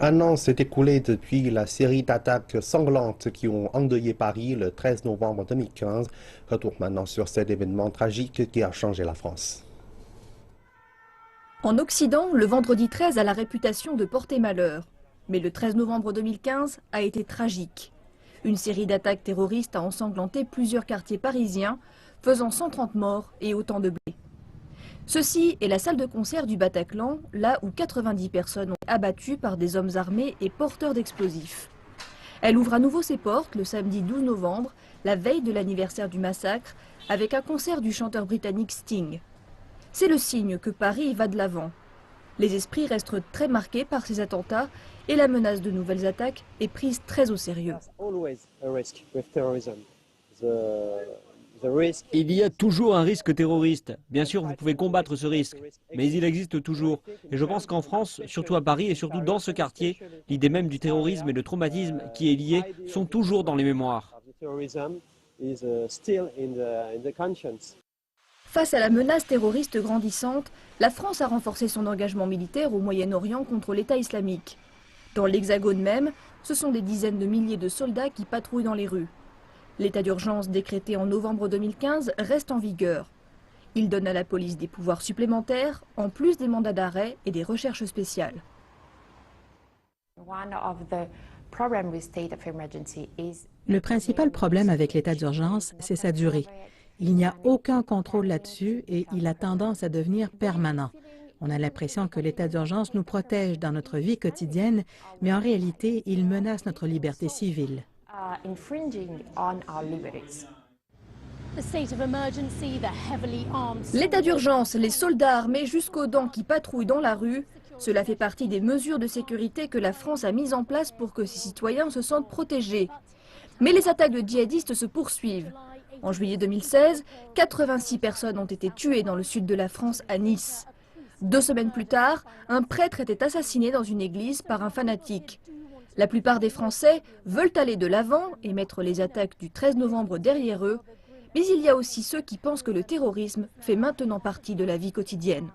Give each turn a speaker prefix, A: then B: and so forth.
A: Un an s'est écoulé depuis la série d'attaques sanglantes qui ont endeuillé Paris le 13 novembre 2015. Retour maintenant sur cet événement tragique qui a changé la France.
B: En Occident, le vendredi 13 a la réputation de porter malheur. Mais le 13 novembre 2015 a été tragique. Une série d'attaques terroristes a ensanglanté plusieurs quartiers parisiens, faisant 130 morts et autant de blessés. Ceci est la salle de concert du Bataclan, là où 90 personnes ont été abattues par des hommes armés et porteurs d'explosifs. Elle ouvre à nouveau ses portes le samedi 12 novembre, la veille de l'anniversaire du massacre, avec un concert du chanteur britannique Sting. C'est le signe que Paris va de l'avant. Les esprits restent très marqués par ces attentats et la menace de nouvelles attaques est prise très au sérieux.
C: Il y a toujours un risque terroriste. Bien sûr, vous pouvez combattre ce risque, mais il existe toujours. Et je pense qu'en France, surtout à Paris et surtout dans ce quartier, l'idée même du terrorisme et le traumatisme qui est lié sont toujours dans les mémoires.
B: Face à la menace terroriste grandissante, la France a renforcé son engagement militaire au Moyen-Orient contre l'État islamique. Dans l'Hexagone même, ce sont des dizaines de milliers de soldats qui patrouillent dans les rues. L'état d'urgence décrété en novembre 2015 reste en vigueur. Il donne à la police des pouvoirs supplémentaires, en plus des mandats d'arrêt et des recherches spéciales.
D: Le principal problème avec l'état d'urgence, c'est sa durée. Il n'y a aucun contrôle là-dessus et il a tendance à devenir permanent. On a l'impression que l'état d'urgence nous protège dans notre vie quotidienne, mais en réalité, il menace notre liberté civile.
B: L'état d'urgence, les soldats armés jusqu'aux dents qui patrouillent dans la rue, cela fait partie des mesures de sécurité que la France a mises en place pour que ses citoyens se sentent protégés. Mais les attaques de djihadistes se poursuivent. En juillet 2016, 86 personnes ont été tuées dans le sud de la France, à Nice. 2 semaines plus tard, un prêtre était assassiné dans une église par un fanatique. La plupart des Français veulent aller de l'avant et mettre les attaques du 13 novembre derrière eux, mais il y a aussi ceux qui pensent que le terrorisme fait maintenant partie de la vie quotidienne.